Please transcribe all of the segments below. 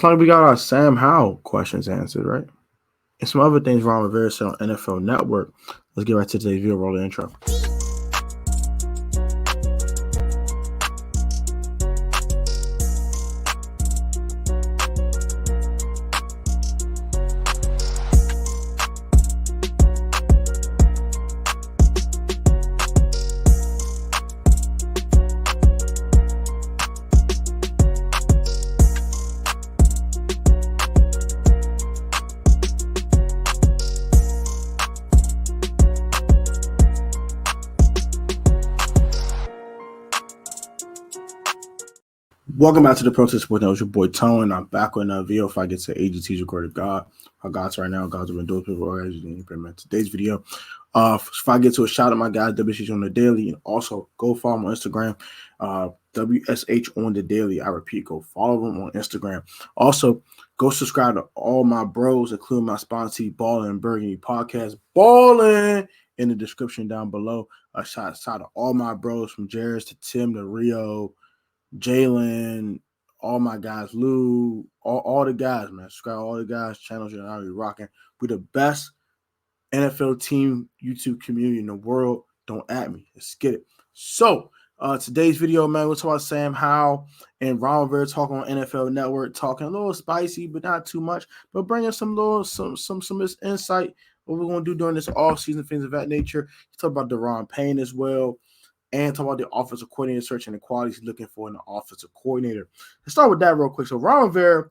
Looks like we got our Sam Howell questions answered, right? And some other things Ron Rivera said on NFL Network. Let's get right to today's video. Roll the intro. Welcome back to the Protest Sports Network. Your boy Tone. I'm back with another video. If I get to AGT's recorded God, our gods right now, gods have been doing people as you implement today's video. If I get to a shout out my guys, WSH on the daily, and also go follow them on Instagram, WSH on the daily. I repeat, go follow them on Instagram. Also, go subscribe to all my bros, including my sponsee Ballin and Burgundy podcast, Ballin, in the description down below. A shout out to all my bros from Jeris to Tim to Rio, Jalen, all my guys, Lou, all the guys, man. Subscribe all the guys, channels you're already rocking. We're the best NFL team YouTube community in the world. Don't at me. Let's get it. So, today's video, man, we'll talk about Sam Howell and Ron Rivera talking on NFL Network, talking a little spicy, but not too much, but bringing some insight. What we're going to do during this offseason, things of that nature. Talk about Deron Payne as well. And talk about the offensive coordinator search and the qualities he's looking for in the offensive coordinator. Let's start with that real quick. So Ron Rivera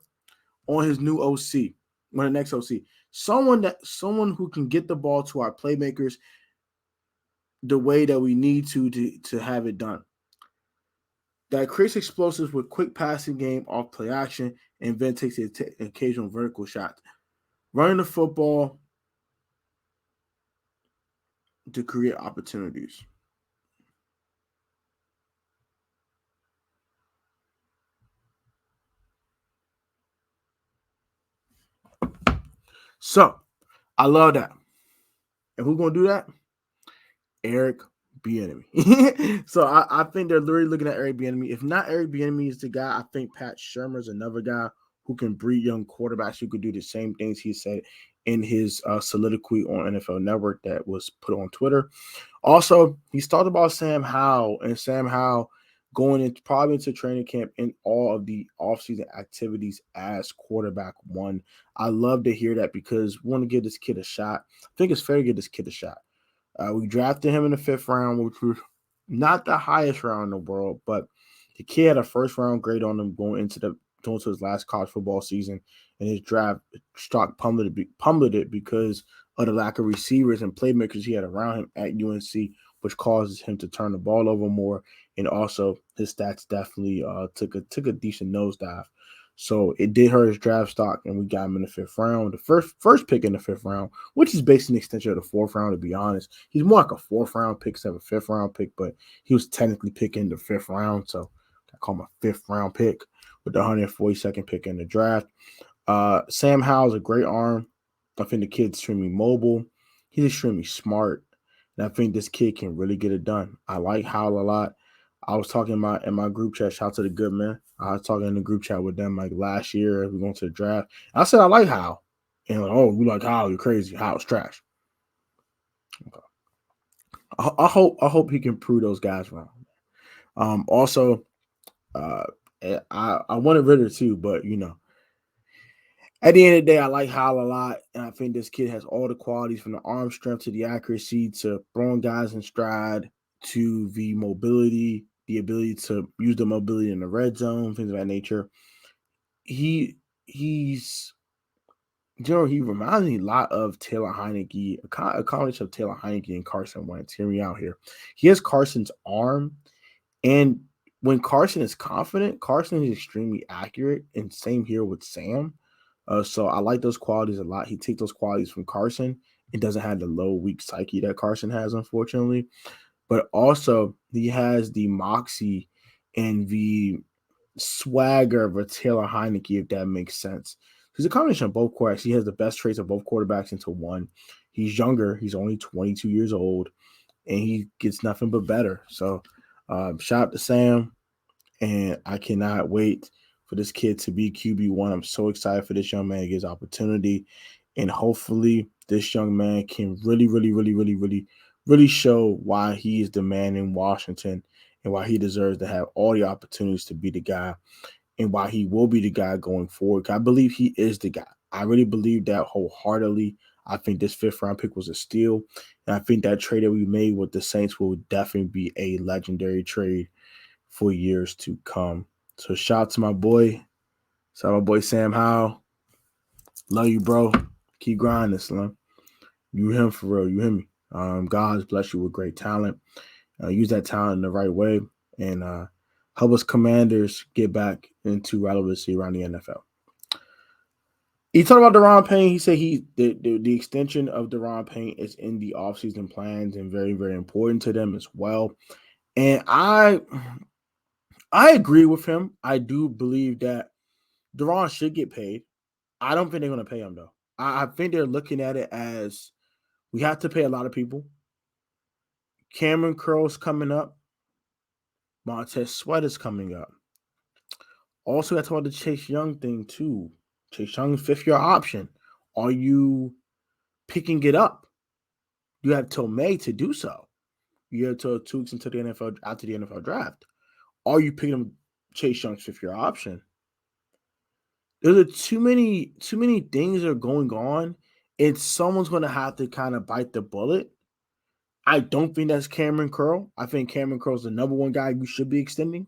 on his new OC, on the next OC, someone who can get the ball to our playmakers the way that we need to have it done. That creates explosives with quick passing game off play action and then takes the occasional vertical shot. Running the football to create opportunities. So, I love that. And who's going to do that? Eric Bieniemy. So, I think they're literally looking at Eric Bieniemy. If not Eric Bieniemy is the guy, I think Pat Shurmur is another guy who can breed young quarterbacks who could do the same things he said in his soliloquy on NFL Network that was put on Twitter. Also, he's talked about Sam Howell, and Sam Howell going probably into training camp in all of the offseason activities as quarterback one. I love to hear that because we want to give this kid a shot. I think it's fair to give this kid a shot. We drafted him in the 5th round, which was not the highest round in the world, but the kid had a first-round grade on him going into his last college football season, and his draft stock plummeted because of the lack of receivers and playmakers he had around him at UNC, which causes him to turn the ball over more. And also, his stats definitely took a decent nosedive. So it did hurt his draft stock, and we got him in the 5th round, the first pick in the 5th round, which is basically an extension of the 4th round, to be honest. He's more like a 4th round pick instead of a 5th round pick, but he was technically picking the 5th round, so I call him a 5th round pick with the 142nd pick in the draft. Sam Howell's a great arm. I think the kid's extremely mobile. He's extremely smart. And I think this kid can really get it done. I like Howell a lot. I was talking in my group chat. Shout out to the good man. I was talking in the group chat with them like last year as we went to the draft. I said I like Howell. And like, oh, you like Howell? You're crazy. Howell's trash. Okay. I hope he can prove those guys wrong. Also, I wanted Ritter too, but you know, at the end of the day, I like Howell a lot, and I think this kid has all the qualities from the arm strength to the accuracy to throwing guys in stride to the mobility, the ability to use the mobility in the red zone, things of that nature. He reminds me a lot of Taylor Heineke, a combination of Taylor Heineke and Carson Wentz. Hear me out here. He has Carson's arm, and when Carson is confident, Carson is extremely accurate, and same here with Sam. So I like those qualities a lot. He takes those qualities from Carson. It doesn't have the low, weak psyche that Carson has, unfortunately. But also, he has the moxie and the swagger of a Taylor Heineke, if that makes sense. He's a combination of both quarterbacks. He has the best traits of both quarterbacks into one. He's younger. He's only 22 years old, and he gets nothing but better. So shout out to Sam, and I cannot wait for this kid to be QB1. I'm so excited for this young man to get his opportunity. And hopefully this young man can really show why he is the man in Washington and why he deserves to have all the opportunities to be the guy and why he will be the guy going forward. I believe he is the guy. I really believe that wholeheartedly. I think this 5th-round pick was a steal. And I think that trade that we made with the Saints will definitely be a legendary trade for years to come. So shout out to my boy. Shout out my boy Sam Howell. Love you, bro. Keep grinding, Slim. You him for real. You hear me? God has blessed you with great talent. Use that talent in the right way and help us Commanders get back into relevancy around the NFL. He talked about Daron Payne. He said the extension of Daron Payne is in the offseason plans and very, very important to them as well. And I agree with him. I do believe that Daron should get paid. I don't think they're going to pay him, though. I think they're looking at it as we have to pay a lot of people. Cameron Curl's coming up. Montez Sweat is coming up. Also, got to talk about the Chase Young thing, too. Chase Young's 5th-year option. Are you picking it up? You have till May to do so. You have till 2 weeks until the NFL, after the NFL draft. Are you picking up Chase Young's 5th-year option? There's too many things are going on, and someone's going to have to kind of bite the bullet. I don't think that's Cameron Curl. I think Cameron Curl's the number 1 guy you should be extending.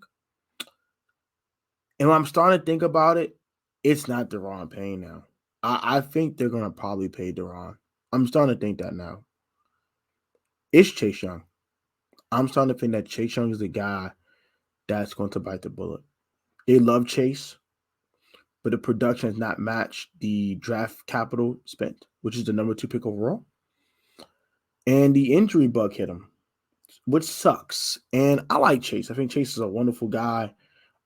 And when I'm starting to think about it, it's not Daron Payne now. I think they're going to probably pay Daron. I'm starting to think that now. It's Chase Young. I'm starting to think that Chase Young is the guy that's going to bite the bullet. They love Chase, but the production has not matched the draft capital spent, which is the number 2 pick overall. And the injury bug hit him, which sucks. And I like Chase. I think Chase is a wonderful guy.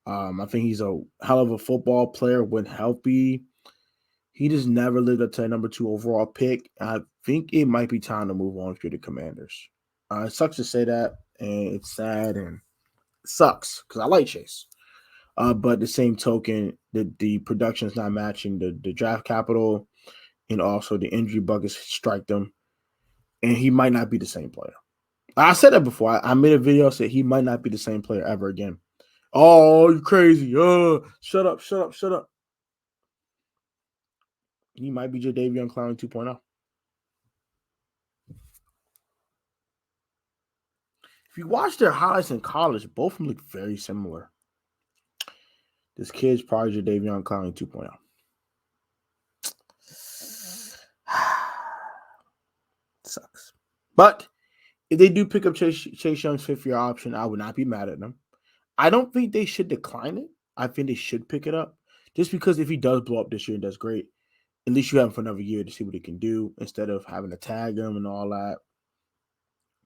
I think he's a hell of a football player when healthy. He just never lived up to a number 2 overall pick. I think it might be time to move on to the Commanders. It sucks to say that, and it's sad and it sucks because I like Chase. But the same token, the production is not matching the draft capital, and also the injury bug has struck them, and he might not be the same player. I said that before. I made a video said he might not be the same player ever again. Oh, you crazy. Shut up. He might be Jadeveon Clowney 2.0. If you watch their highlights in college, both of them look very similar. This kid's probably Jadeveon Clowney 2.0. Sucks. But if they do pick up Chase Young's 5th-year option, I would not be mad at them. I don't think they should decline it. I think they should pick it up. Just because if he does blow up this year, that's great. At least you have him for another year to see what he can do instead of having to tag him and all that.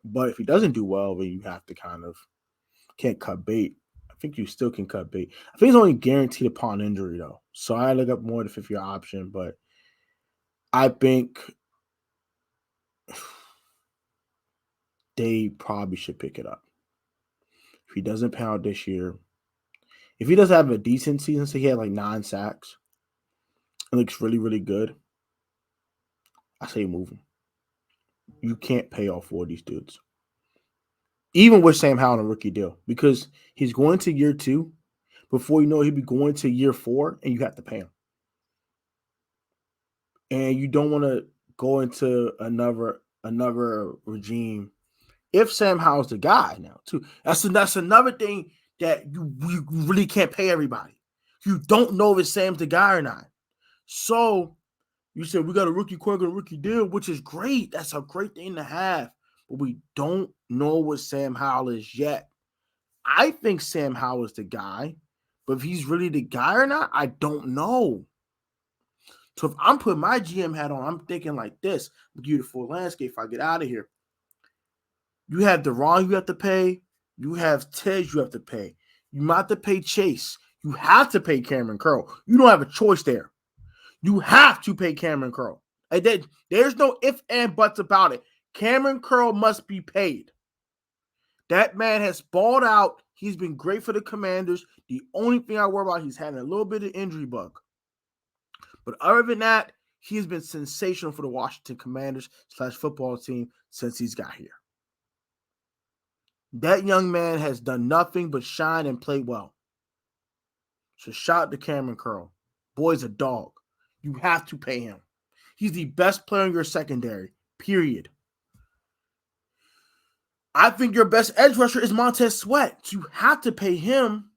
But if he doesn't do well, then you have to can't cut bait. I think you still can cut bait. I think it's only guaranteed upon injury, though. So I look up more the 5th-year option, but I think they probably should pick it up. If he doesn't pan out this year, if he does have a decent season, so he had like 9 sacks, it looks really, really good, I say move him. You can't pay all 4 of these dudes. Even with Sam Howell on a rookie deal, because he's going to year 2. Before you know it, he'll be going to year 4, and you have to pay him. And you don't want to go into another regime. If Sam Howell's the guy now, too, that's another thing that you really can't pay everybody. You don't know if Sam's the guy or not. So you said we got a rookie quarterback, a rookie deal, which is great. That's a great thing to have. But we don't know what Sam Howell is yet. I think Sam Howell is the guy, but if he's really the guy or not, I don't know. So if I'm putting my GM hat on, I'm thinking like this. Beautiful landscape if I get out of here. You have Daron you have to pay. You have Tej you have to pay. You might have to pay Chase. You have to pay Cameron Curl. You don't have a choice there. You have to pay Cameron Curl. There's no ifs and buts about it. Cameron Curl must be paid. That man has balled out. He's been great for the Commanders. The only thing I worry about, he's having a little bit of injury bug. But other than that, he's been sensational for the Washington Commanders / football team since he's got here. That young man has done nothing but shine and play well. So shout out to Cameron Curl. Boy's a dog. You have to pay him. He's the best player in your secondary, period. I think your best edge rusher is Montez Sweat. So you have to pay him.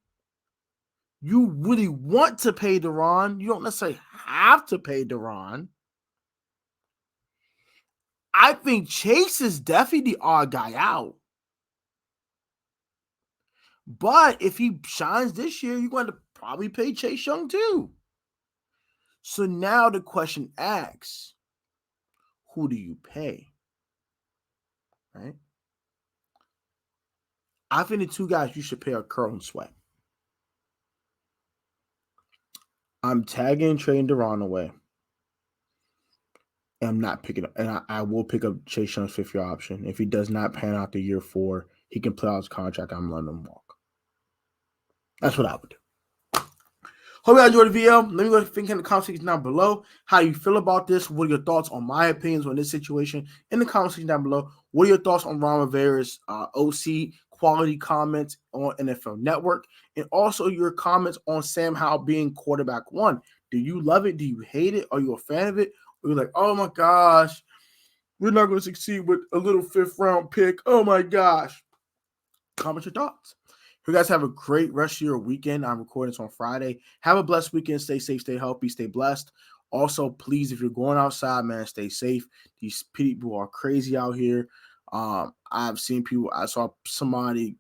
You really want to pay Deron. You don't necessarily have to pay Deron. I think Chase is definitely the odd guy out. But if he shines this year, you're going to probably pay Chase Young too. So now the question asks, who do you pay? Right? I think the two guys you should pay are Curl and Sweat. I'm tagging trading Deron away. And I'm not picking up. And I will pick up Chase Young's 5th-year option. If he does not pan out to year 4, he can play out his contract. I'm letting him walk. That's what I would do. Hope you enjoyed the video. Let me know think in the comment section down below how you feel about this. What are your thoughts on my opinions on this situation in the comment section down below? What are your thoughts on Ron Rivera's OC quality comments on NFL Network? And also your comments on Sam Howell being quarterback 1. Do you love it? Do you hate it? Are you a fan of it? Or you're like, oh my gosh, we're not going to succeed with a little 5th-round pick. Oh my gosh. Comment your thoughts. You guys have a great rest of your weekend. I'm recording this on Friday. Have a blessed weekend. Stay safe, stay healthy, stay blessed. Also, please, if you're going outside, man, stay safe. These people are crazy out here. I've seen people. I saw somebody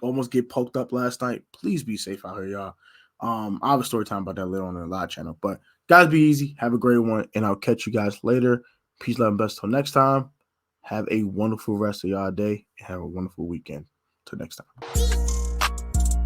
almost get poked up last night. Please be safe out here, y'all. I have a story time about that later on in the live channel. But guys, be easy. Have a great one, and I'll catch you guys later. Peace, love, and best till next time. Have a wonderful rest of y'all day, and have a wonderful weekend. Till next time.